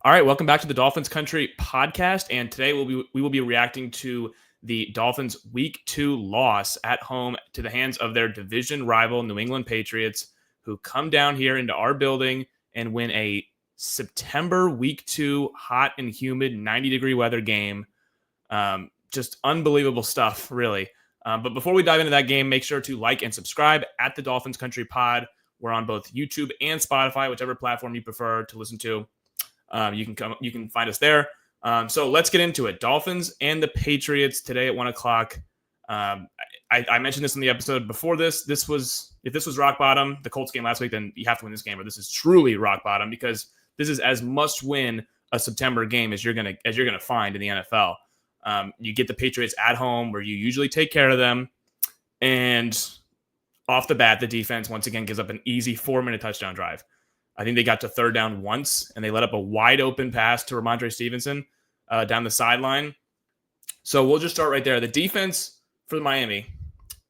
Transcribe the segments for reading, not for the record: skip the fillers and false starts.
All right, welcome back to the Dolphins Country podcast, and today we will be reacting to the Dolphins' Week 2 loss at home to the hands of their division rival New England Patriots, who come down here into our building and win a September Week 2 hot and humid 90-degree weather game. Just unbelievable stuff, really. But before we dive into that game, make sure to like and subscribe at the Dolphins Country Pod. We're on both YouTube and Spotify, whichever platform you prefer to listen to. You can find us there. So let's get into it. Dolphins and the Patriots today at 1:00. I mentioned this in the episode before this. If this was rock bottom, the Colts game last week, then you have to win this game, or this is truly rock bottom, because this is as must win a September game as you're gonna find in the NFL. You get the Patriots at home, where you usually take care of them, and off the bat, the defense once again gives up an easy 4-minute touchdown drive. I think they got to third down once, and they let up a wide open pass to Ramondre Stevenson down the sideline. So we'll just start right there. The defense for Miami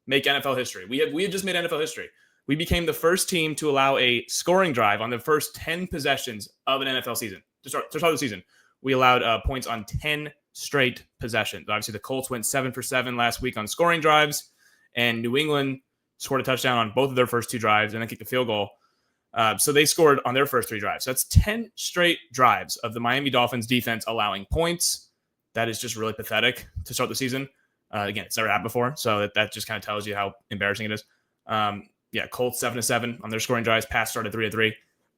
make NFL history. We have just made NFL history. We became the first team to allow a scoring drive on the first 10 possessions of an NFL season. To start the season, we allowed points on 10 straight possessions. Obviously, the Colts went 7 for 7 last week on scoring drives, and New England scored a touchdown on both of their first 2 drives and then kicked the field goal. So they scored on their first 3 drives. So that's 10 straight drives of the Miami Dolphins defense allowing points. That is just really pathetic to start the season. Again, it's never happened before, so that just kind of tells you how embarrassing it is. Colts 7-7 on their scoring drives. Pass started 3-3.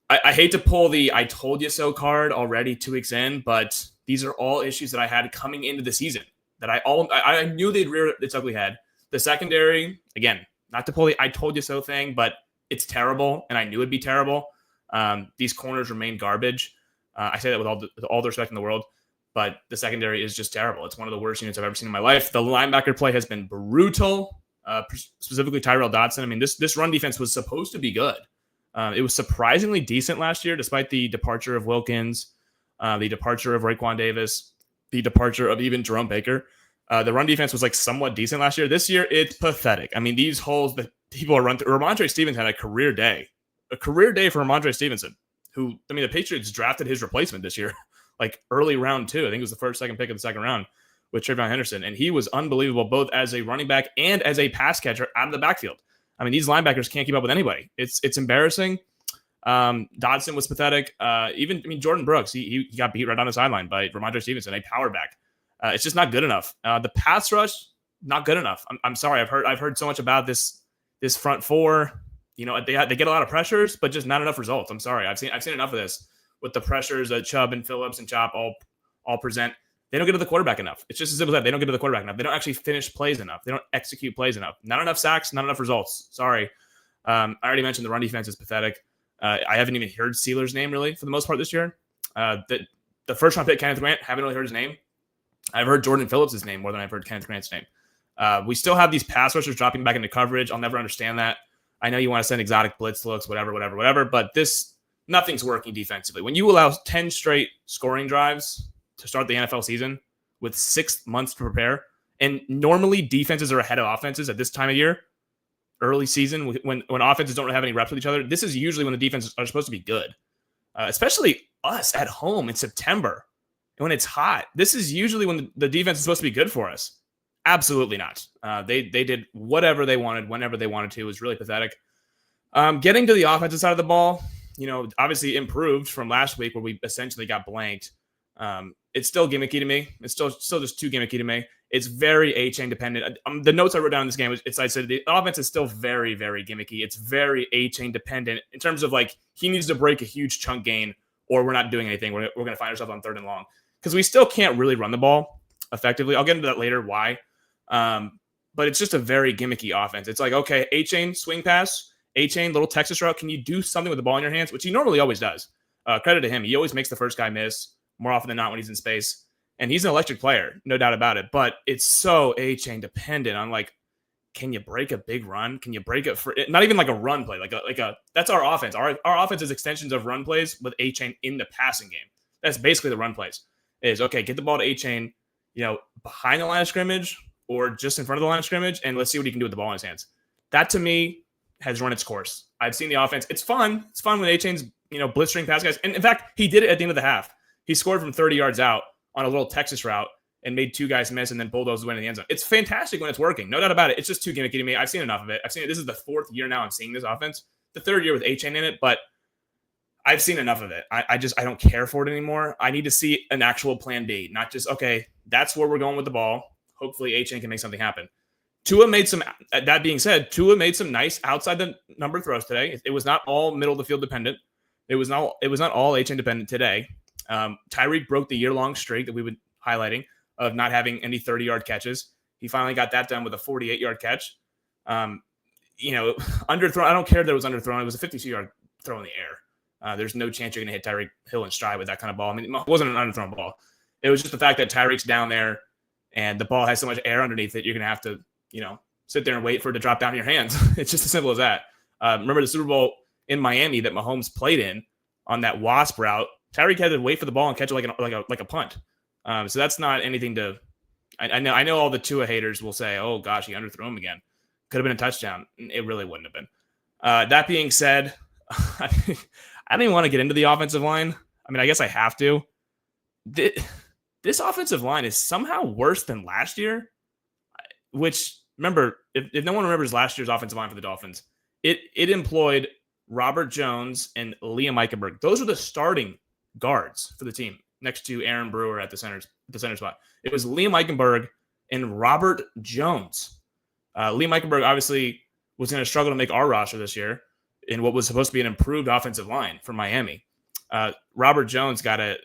I hate to pull the "I told you so" card already 2 weeks in, but these are all issues that I had coming into the season that I knew they'd rear its ugly head. The secondary, again, not to pull the "I told you so" thing, but it's terrible, and I knew it'd be terrible. These corners remain garbage. I say that with all the respect in the world, but the secondary is just terrible. It's one of the worst units I've ever seen in my life. The linebacker play has been brutal, specifically Tyrell Dodson. I mean, this run defense was supposed to be good. It was surprisingly decent last year, despite the departure of Wilkins, the departure of Raekwon Davis, the departure of even Jerome Baker. The run defense was somewhat decent last year. This year, it's pathetic. I mean, these holes that people are run through. Ramondre Stevenson had a career day for Ramondre Stevenson, who, I mean, the Patriots drafted his replacement this year, early round 2. I think it was the second pick of the second round with Trayvon Henderson. And he was unbelievable, both as a running back and as a pass catcher out of the backfield. I mean, these linebackers can't keep up with anybody. It's embarrassing. Dodson was pathetic. Jordan Brooks, he got beat right on the sideline by Ramondre Stevenson, a power back. It's just not good enough. The pass rush, not good enough. I'm sorry. I've heard so much about this front four. You know, they get a lot of pressures, but just not enough results. I'm sorry. I've seen enough of this with the pressures that Chubb and Phillips and Chop all present. They don't get to the quarterback enough. It's just as simple as that. They don't get to the quarterback enough. They don't actually finish plays enough. They don't execute plays enough. Not enough sacks, not enough results. Sorry. I already mentioned the run defense is pathetic. I haven't even heard Sealer's name really for the most part this year. The first round pick, Kenneth Grant, haven't really heard his name. I've heard Jordan Phillips' name more than I've heard Kenneth Grant's name. We still have these pass rushers dropping back into coverage. I'll never understand that. I know you want to send exotic blitz looks, whatever, but nothing's working defensively. When you allow 10 straight scoring drives to start the NFL season with 6 months to prepare, and normally defenses are ahead of offenses at this time of year, early season, when offenses don't have any reps with each other, this is usually when the defenses are supposed to be good, especially us at home in September when it's hot. This is usually when the defense is supposed to be good for us. Absolutely not. They did whatever they wanted, whenever they wanted to. It was really pathetic. Getting to the offensive side of the ball, obviously improved from last week where we essentially got blanked. It's still gimmicky to me. It's still just too gimmicky to me. It's very A-chain dependent. The notes I wrote down in this game, I said the offense is still very, very gimmicky. It's very A-chain dependent in terms of he needs to break a huge chunk gain or we're not doing anything. We're going to find ourselves on third and long because we still can't really run the ball effectively. I'll get into that later, why. But it's just a very gimmicky offense. It's okay, A-chain, swing pass, A-chain, little Texas route. Can you do something with the ball in your hands? Which he normally always does. Credit to him. He always makes the first guy miss more often than not when he's in space. And he's an electric player, no doubt about it. But it's so A-chain dependent on can you break a big run? Can you break it for not even a run play? That's our offense. Our offense is extensions of run plays with A-chain in the passing game. That's basically the run plays. Is okay, get the ball to A-chain, behind the line of scrimmage or just in front of the line of scrimmage, and let's see what he can do with the ball in his hands. That to me has run its course. I've seen the offense. It's fun. It's fun when A-chain's, blitzing pass guys. And in fact, he did it at the end of the half. He scored from 30 yards out on a little Texas route and made 2 guys miss and then bulldozed the win in the end zone. It's fantastic when it's working. No doubt about it. It's just too gimmicky to me. I've seen enough of it. This is the 4th year now I'm seeing this offense. The 3rd year with A-Chain in it, but I've seen enough of it. I don't care for it anymore. I need to see an actual plan B, not just, okay, that's where we're going with the ball. Hopefully A-Chain can make something happen. That being said, Tua made some nice outside the number throws today. It was not all middle of the field dependent. It was not all A-Chain dependent today. Tyreek broke the year-long streak that we've been highlighting of not having any 30-yard catches. He finally got that done with a 48-yard catch. Underthrown. I don't care that it was underthrown. It was a 52-yard throw in the air. There's no chance you're going to hit Tyreek Hill in stride with that kind of ball. I mean, it wasn't an underthrown ball. It was just the fact that Tyreek's down there and the ball has so much air underneath it, you're going to have to, sit there and wait for it to drop down in your hands. It's just as simple as that. Remember the Super Bowl in Miami that Mahomes played in on that wasp route? Tyreek had to wait for the ball and catch it like a punt. So that's not anything to. I know all the Tua haters will say, "Oh gosh, he underthrew him again. Could have been a touchdown." It really wouldn't have been. That being said, I don't even want to get into the offensive line. I mean, I guess I have to. This offensive line is somehow worse than last year. Which, remember, if no one remembers last year's offensive line for the Dolphins, it employed Robert Jones and Liam Eichenberg. Those are the starting guards for the team, next to Aaron Brewer at the center spot. It was Liam Eichenberg and Robert Jones. Liam Eichenberg obviously was going to struggle to make our roster this year in what was supposed to be an improved offensive line for Miami. Robert Jones got a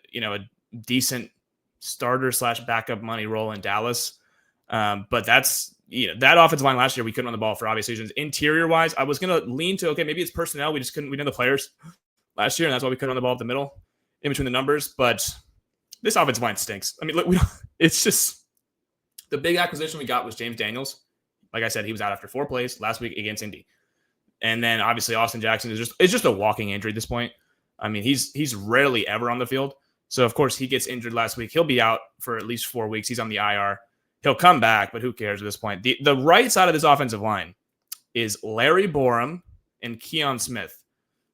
decent starter / backup money role in Dallas. But that's, that offensive line last year, we couldn't run the ball for obvious reasons. Interior wise, I was going to lean to, okay, maybe it's personnel. We didn't know the players last year, and that's why we couldn't run the ball up the middle in between the numbers. But this offensive line stinks. I mean, look, it's just the big acquisition we got was James Daniels. Like I said, he was out after 4 plays last week against Indy. And then obviously Austin Jackson is just a walking injury at this point. I mean, he's rarely ever on the field. So of course he gets injured last week. He'll be out for at least 4 weeks. He's on the IR. He'll come back, but who cares at this point? The right side of this offensive line is Larry Borum and Keon Smith.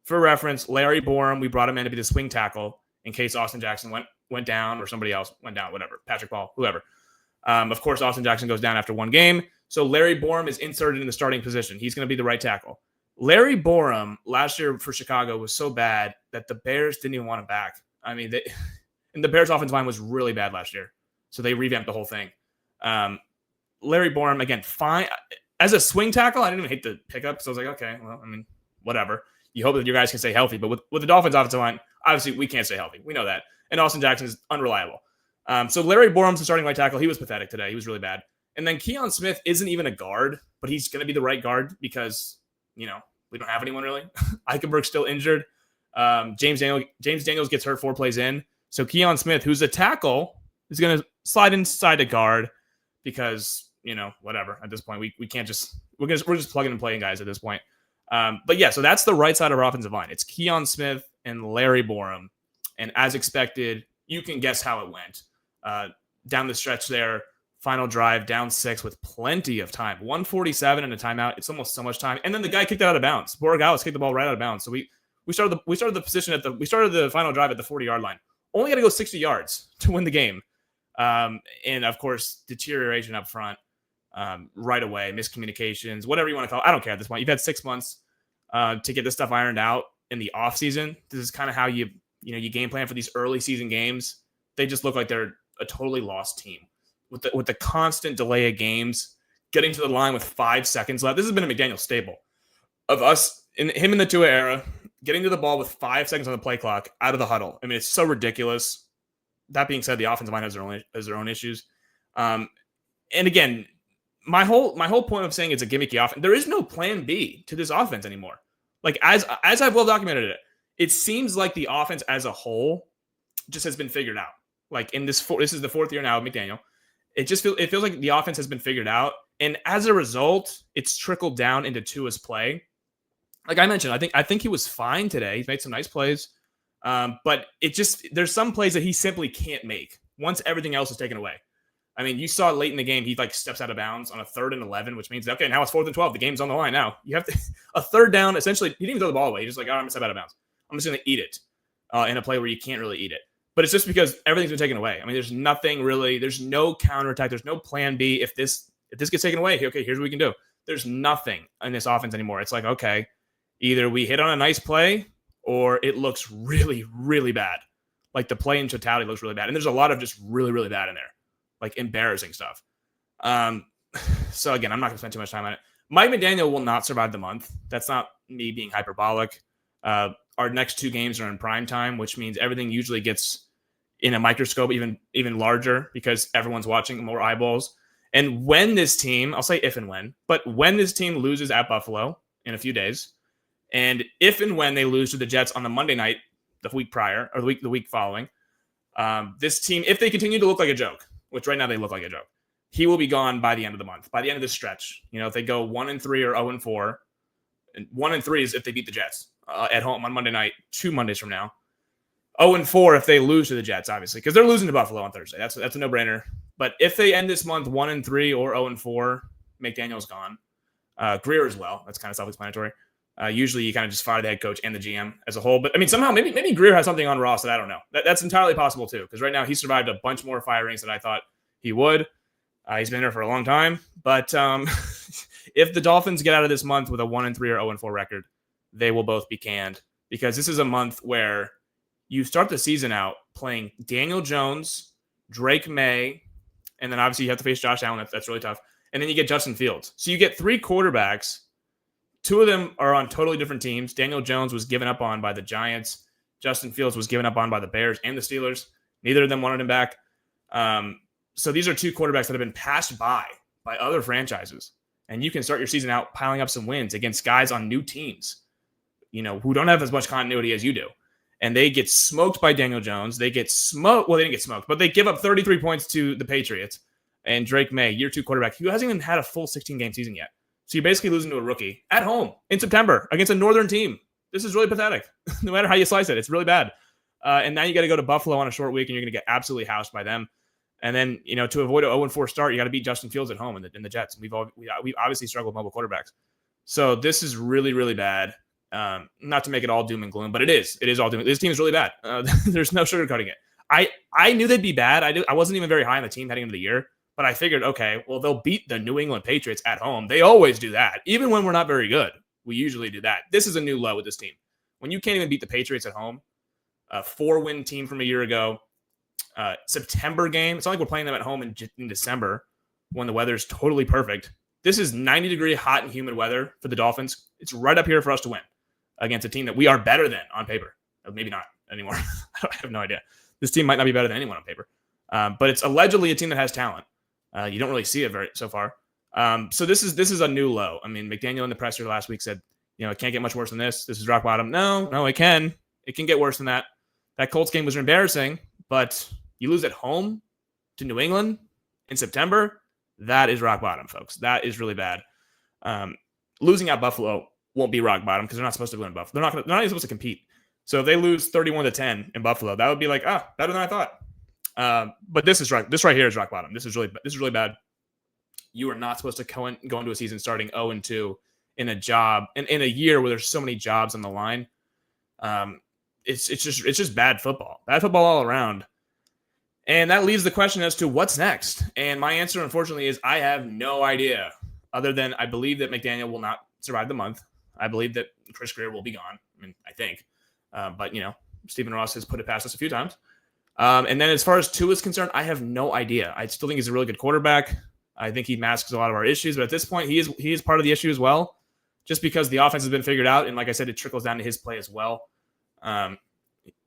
For reference, Larry Borum, we brought him in to be the swing tackle in case Austin Jackson went down or somebody else went down, whatever, Patrick Paul, whoever. Of course, Austin Jackson goes down after 1 game. So Larry Borum is inserted in the starting position. He's going to be the right tackle. Larry Borum last year for Chicago was so bad that the Bears didn't even want him back. I mean, and the Bears offensive line was really bad last year. So they revamped the whole thing. Larry Borum, again, fine. As a swing tackle, I didn't even hate the pickup. So I was like, okay, well, I mean, whatever. You hope that your guys can stay healthy. But with the Dolphins offensive line, obviously we can't stay healthy. We know that. And Austin Jackson is unreliable. So Larry Borum's the starting right tackle. He was pathetic today. He was really bad. And then Keon Smith isn't even a guard, but he's going to be the right guard because, we don't have anyone really. Eichenberg's still injured. James Daniels gets hurt 4 plays in. So Keon Smith, who's a tackle, is going to slide inside a guard because, whatever. At this point, we can't just – we're just plugging and playing guys at this point. But yeah, so that's the right side of our offensive line. It's Keon Smith and Larry Borum. And as expected, you can guess how it went. Down the stretch there, final drive, down 6 with plenty of time. 1:47 and a timeout. It's almost so much time. And then the guy kicked it out of bounds. Borregales kicked the ball right out of bounds. So we started the final drive at the 40-yard line. Only got to go 60 yards to win the game. And of course, deterioration up front right away, miscommunications, whatever you want to call it. I don't care at this point. You've had 6 months to get this stuff ironed out in the offseason. This is kind of how you game plan for these early season games. They just look like they're a totally lost team with the constant delay of games, getting to the line with 5 seconds left. This has been a McDaniel staple of us in the Tua era, getting to the ball with 5 seconds on the play clock out of the huddle. I mean, it's so ridiculous. That being said, the offensive line has their own issues. And again, my whole point of saying it's a gimmicky offense, there is no plan B to this offense anymore. Like as I've well documented it seems like the offense as a whole just has been figured out. Like this is the 4th year now of McDaniel. It feels like the offense has been figured out. And as a result, it's trickled down into Tua's play. Like I mentioned, I think he was fine today. He's made some nice plays. But there's some plays that he simply can't make once everything else is taken away. I mean, you saw late in the game, he steps out of bounds on a 3rd and 11, which means, okay, now it's 4th and 12. The game's on the line now. You have to a 3rd down. Essentially, he didn't even throw the ball away. He's just like, all right, I'm going to step out of bounds. I'm just going to eat it in a play where you can't really eat it. But it's just because everything's been taken away. I mean, there's nothing really. There's no counterattack. There's no plan B. If this gets taken away, okay, here's what we can do. There's nothing in this offense anymore. It's like, okay, either we hit on a nice play or it looks really, really bad. Like the play in totality looks really bad. And there's a lot of just really, really bad in there, like embarrassing stuff. So again, I'm not going to spend too much time on it. Mike McDaniel will not survive the month. That's not me being hyperbolic. Our next 2 games are in prime time, which means everything usually gets in a microscope even larger because everyone's watching, more eyeballs. And when this team, I'll say if and when, but when this team loses at Buffalo in a few days, and if and when they lose to the Jets on the Monday night, the week prior, or the week following, this team, if they continue to look like a joke, which right now they look like a joke, he will be gone by the end of the month, by the end of the stretch. If they go 1-3 or 0-4, and 1-3 is if they beat the Jets at home on Monday night, 2 Mondays from now. 0-4 if they lose to the Jets, obviously, because they're losing to Buffalo on Thursday. That's a no-brainer. But if they end this month 1-3 or 0-4, McDaniel's gone. Grier as well. That's kind of self-explanatory. Usually you kind of just fire the head coach and the GM as a whole. But I mean, somehow maybe Grier has something on Ross that I don't know. That's entirely possible too, because right now he survived a bunch more firings than I thought he would. He's been there for a long time. But if the Dolphins get out of this month with a 1-3 or 0-4 record, they will both be canned, because this is a month where you start the season out playing Daniel Jones, Drake May, and then obviously you have to face Josh Allen. That's really tough. And then you get Justin Fields. So you get 3 quarterbacks. 2 of them are on totally different teams. Daniel Jones was given up on by the Giants. Justin Fields was given up on by the Bears and the Steelers. Neither of them wanted him back. So these are 2 quarterbacks that have been passed by other franchises. And you can start your season out piling up some wins against guys on new teams, who don't have as much continuity as you do. And they get smoked by Daniel Jones. They get smoked. Well, they didn't get smoked, but they give up 33 points to the Patriots. And Drake May, year 2 quarterback, who hasn't even had a full 16-game season yet. So you're basically losing to a rookie at home in September against a northern team. This is really pathetic. No matter how you slice it, it's really bad. And now you got to go to Buffalo on a short week, and you're going to get absolutely housed by them. And then, to avoid an 0-4 start, you got to beat Justin Fields at home in the Jets. We've obviously struggled with mobile quarterbacks. So this is really, really bad. Not to make it all doom and gloom, but it is. It is all doom. This team is really bad. There's no sugarcoating it. I knew they'd be bad. I wasn't even very high on the team heading into the year, but I figured, okay, well, they'll beat the New England Patriots at home. They always do that. Even when we're not very good, we usually do that. This is a new low with this team. When you can't even beat the Patriots at home, a 4-win team from a year ago, September game. It's not like we're playing them at home in December when the weather's totally perfect. This is 90-degree hot and humid weather for the Dolphins. It's right up here for us to win against a team that we are better than on paper. Maybe not anymore. I have no idea. This team might not be better than anyone on paper. But it's allegedly a team that has talent. You don't really see it so far. So this is a new low. I mean, McDaniel in the presser last week said, it can't get much worse than this. This is rock bottom. No, it can. It can get worse than that. That Colts game was embarrassing, but you lose at home to New England in September. That is rock bottom, folks. That is really bad. Losing at Buffalo won't be rock bottom because they're not supposed to win Buffalo. They're not even supposed to compete. So if they lose 31-10 in Buffalo, that would be like, better than I thought. But this right here is rock bottom. This is really bad. You are not supposed to go into a season starting 0-2 in a year where there's so many jobs on the line. It's just bad football. Bad football all around. And that leaves the question as to what's next. And my answer, unfortunately, is I have no idea, other than I believe that McDaniel will not survive the month. I believe that Chris Grier will be gone. I mean, I think. But, Stephen Ross has put it past us a few times. And then as far as Tua is concerned, I have no idea. I still think he's a really good quarterback. I think he masks a lot of our issues. But at this point, he is part of the issue as well, just because the offense has been figured out. And like I said, it trickles down to his play as well.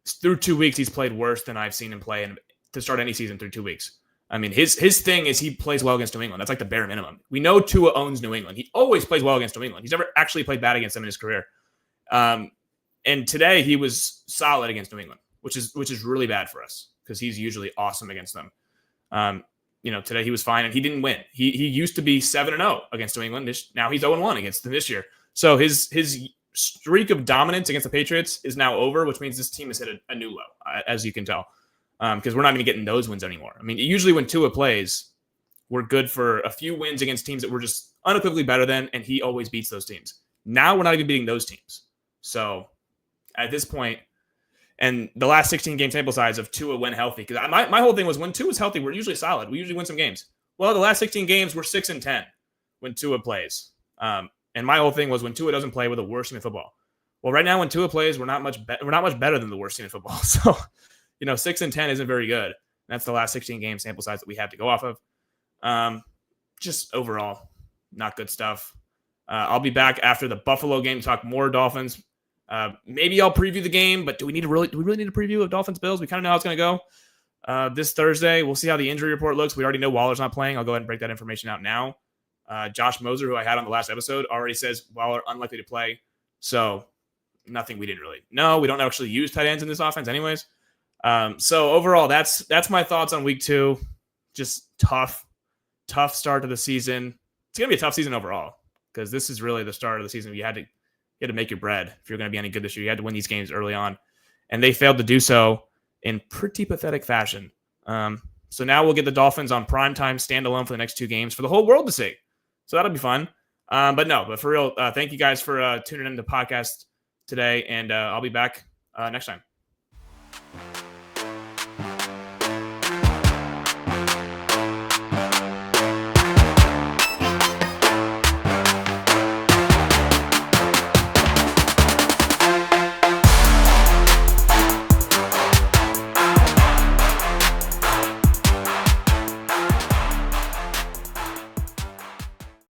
Through 2 weeks, he's played worse than I've seen him play to start any season through 2 weeks. I mean, his thing is he plays well against New England. That's like the bare minimum. We know Tua owns New England. He always plays well against New England. He's never actually played bad against them in his career. And today he was solid against New England, which is really bad for us because he's usually awesome against them. Today he was fine and he didn't win. He used to be 7-0 against New England. Now he's 0-1 against them this year. So his streak of dominance against the Patriots is now over, which means this team has hit a new low, as you can tell. Because we're not even getting those wins anymore. I mean, usually when Tua plays, we're good for a few wins against teams that we're just unequivocally better than, and he always beats those teams. Now we're not even beating those teams. So at this point, And the last 16 game sample size of Tua when healthy, because my whole thing was when Tua is healthy, we're usually solid. We usually win some games. Well, the last 16 games, we're 6-10 when Tua plays. And my whole thing was when Tua doesn't play, we're the worst team in football. Well, right now when Tua plays, we're not much better than the worst team in football. So, 6-10 isn't very good. That's the last 16 game sample size that we have to go off of. Just overall, not good stuff. I'll be back after the Buffalo game to talk more Dolphins. Maybe I'll preview the game, but do we really need a preview of Dolphins Bills? We kind of know how it's going to go. This Thursday, we'll see how the injury report looks. We already know Waller's not playing. I'll go ahead and break that information out now. Josh Moser, who I had on the last episode, already says Waller unlikely to play. So nothing we didn't really know. We don't actually use tight ends in this offense anyways. So overall, that's my thoughts on week 2. Just tough start to the season. It's going to be a tough season overall because this is really the start of the season. You had to make your bread if you're going to be any good this year. You had to win these games early on, and they failed to do so in pretty pathetic fashion. So now we'll get the Dolphins on primetime standalone for the next 2 games for the whole world to see. So that'll be fun. But for real, thank you guys for tuning in to the podcast today, and I'll be back next time.